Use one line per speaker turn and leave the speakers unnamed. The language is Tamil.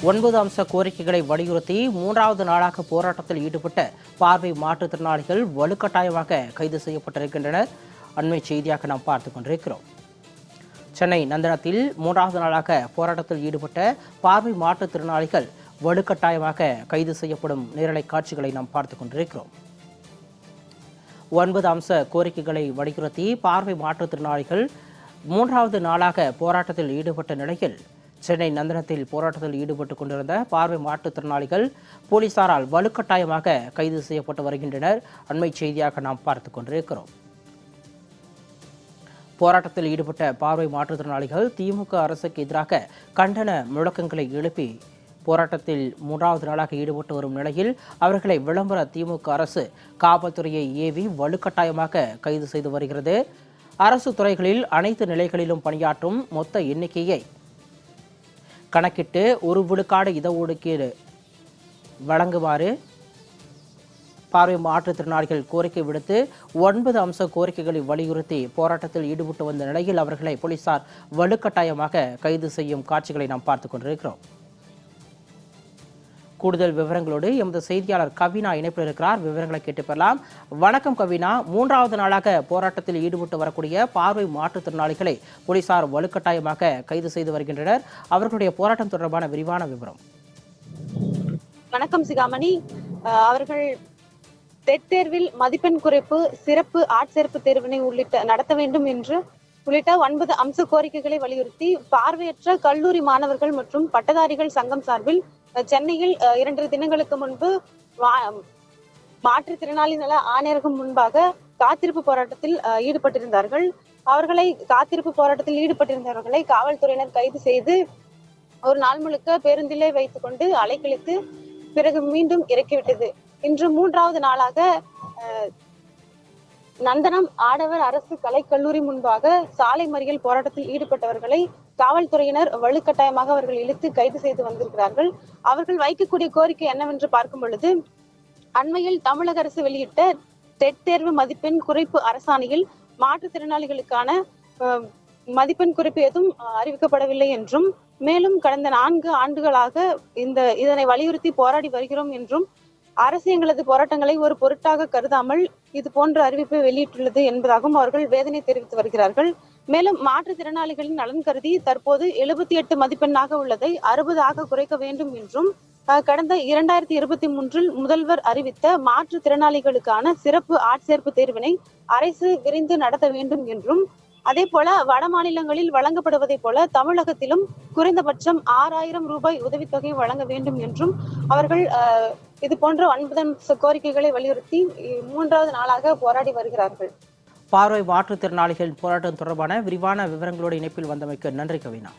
9 அம்ச கோரிக்கைகளை வலியுறுத்தி 3வது நாளாக போராட்டத்தில் ஈடுபட்ட பார்வை மாற்றுத்திறனாளிகள் வலுக்கட்டாயமாக கைது செய்யப்பட்டிருக்கின்றனர். அண்மை செய்தியாக நாம் பார்த்துக் கொண்டிருக்கிறோம். சென்னை நந்தனத்தில் 3வது நாளாக போராட்டத்தில் ஈடுபட்ட பார்வை மாற்றுத்திறனாளிகள் வலுக்கட்டாயமாக கைது செய்யப்படும் நேரலை காட்சிகளை நாம் பார்த்துக் கொண்டிருக்கிறோம். 9 அம்ச கோரிக்கைகளை வலியுறுத்தி பார்வை மாற்றுத்திறனாளிகள் 3வது நாளாக போராட்டத்தில் ஈடுபட்ட நிலையில் சென்னை நந்தனத்தில் போராட்டத்தில் ஈடுபட்டுக் கொண்டிருந்த பார்வை மாற்றுத்திறனாளிகள் போலீசாரால் வலுக்கட்டாயமாக கைது செய்யப்பட்டு வருகின்றனர். அண்மை செய்தியாக நாம் பார்த்துக் கொண்டிருக்கிறோம். போராட்டத்தில் ஈடுபட்ட பார்வை மாற்றுத்திறனாளிகள் திமுக அரசுக்கு எதிராக கண்டன முழக்கங்களை எழுப்பி போராட்டத்தில் 3வது நாளாக ஈடுபட்டு வரும் நிலையில் அவர்களை விளம்பர திமுக அரசு காவல்துறையை ஏவி வலுக்கட்டாயமாக கைது செய்து வருகிறது. அரசு துறைகளில் அனைத்து நிலைகளிலும் பணியாற்றும் மொத்த எண்ணிக்கையை கணக்கிட்டு 1 விழுக்காடு இடஒதுக்கீடு வழங்குமாறு பார்வை மாற்றுத்திறனாளிகள் கோரிக்கை விடுத்து 9 அம்ச கோரிக்கைகளை வலியுறுத்தி போராட்டத்தில் ஈடுபட்டு வந்த நிலையில் அவர்களை போலீசார் வலுக்கட்டாயமாக கைது செய்யும் காட்சிகளை நாம் பார்த்துக் கொண்டிருக்கிறோம். கூடுதல் விவரங்களோடு எமது செய்தியாளர் கவினா இணைப்பில் இருக்கிறார். விவரங்களை கேட்டு பெறலாம். வணக்கம் கவினா. 3வது நாளாக போராட்டத்தில் ஈடுபட்டு வரக்கூடிய பார்வை மாற்றுத்திறனாளிகளை போலீசார் வலுக்கட்டாயமாக கைது செய்து வருகின்றனர். அவர்களுடைய போராட்டம் தொடர்பான விரிவான விவரம்.
வணக்கம் சிகாமணி. அவர்கள் டெட் தேர்வில் மதிப்பெண் குறைப்பு, சிறப்பு ஆட்சேர்ப்பு தேர்வினை நடத்த வேண்டும் என்று உள்ளிட்ட 9 அம்ச கோரிக்கைகளை வலியுறுத்தி பார்வையற்ற கல்லூரி மாணவர்கள் மற்றும் பட்டதாரிகள் சங்கம் சார்பில் சென்னையில் 2 தினங்களுக்கு முன்பு மாற்றுத்திறனாளி நல ஆணையரகம் முன்பாக காத்திருப்பு போராட்டத்தில் ஈடுபட்டிருந்தார்கள். காத்திருப்பு போராட்டத்தில் ஈடுபட்டிருந்தவர்களை காவல்துறையினர் கைது செய்து ஒரு நாள் முழுக்க பேருந்திலே வைத்துக் கொண்டு அலைக்கழித்து பிறகு மீண்டும் இறக்கிவிட்டது. இன்று 3வது நாளாக நந்தனம் ஆடவர் அரசு கலைக்கல்லூரி முன்பாக சாலை மறியல் போராட்டத்தில் ஈடுபட்டவர்களை காவல்துறையினர் வலுக்கட்டாயமாக அவர்கள் இழுத்து கைது செய்து வந்திருக்கிறார்கள். அவர்கள் வைக்கக்கூடிய கோரிக்கை என்னவென்று பார்க்கும் பொழுது, அண்மையில் தமிழக அரசு வெளியிட்ட டெட் தேர்வு மதிப்பெண் குறைப்பு அரசாணையில் மாற்றுத்திறனாளிகளுக்கான மதிப்பெண் குறைப்பு எதுவும் அறிவிக்கப்படவில்லை என்றும், மேலும் கடந்த 4 ஆண்டுகளாக இதனை வலியுறுத்தி போராடி வருகிறோம் என்றும், அரசு எங்களது போராட்டங்களை ஒரு பொருட்டாக கருதாமல் இது போன்ற அறிவிப்பை வெளியிட்டுள்ளது என்பதாகவும் அவர்கள் வேதனை தெரிவித்து வருகிறார்கள். மேலும் மாற்றுத்திறனாளிகளின் நலன் கருதி தற்போது 78 மதிப்பெண்ணாக உள்ளதை 60 குறைக்க வேண்டும் என்றும், கடந்த 2023 முதல்வர் அறிவித்த மாற்றுத்திறனாளிகளுக்கான சிறப்பு ஆட்சேர்ப்பு தேர்வினை அரசு விரைந்து நடத்த வேண்டும் என்றும், அதே போல வட மாநிலங்களில் வழங்கப்படுவதை போல தமிழகத்திலும் குறைந்தபட்சம் 6000 ரூபாய் உதவித்தொகை வழங்க வேண்டும் என்றும் அவர்கள் இது போன்ற 9 கோரிக்கைகளை வலியுறுத்தி 3வது நாளாக போராடி வருகிறார்கள்.
பார்வை மாற்றுத்திறனாளிகள் போராட்டம் தொடர்பான விரிவான விவரங்களோடு இணைப்பில் வந்தமைக்கு நன்றி கவினா.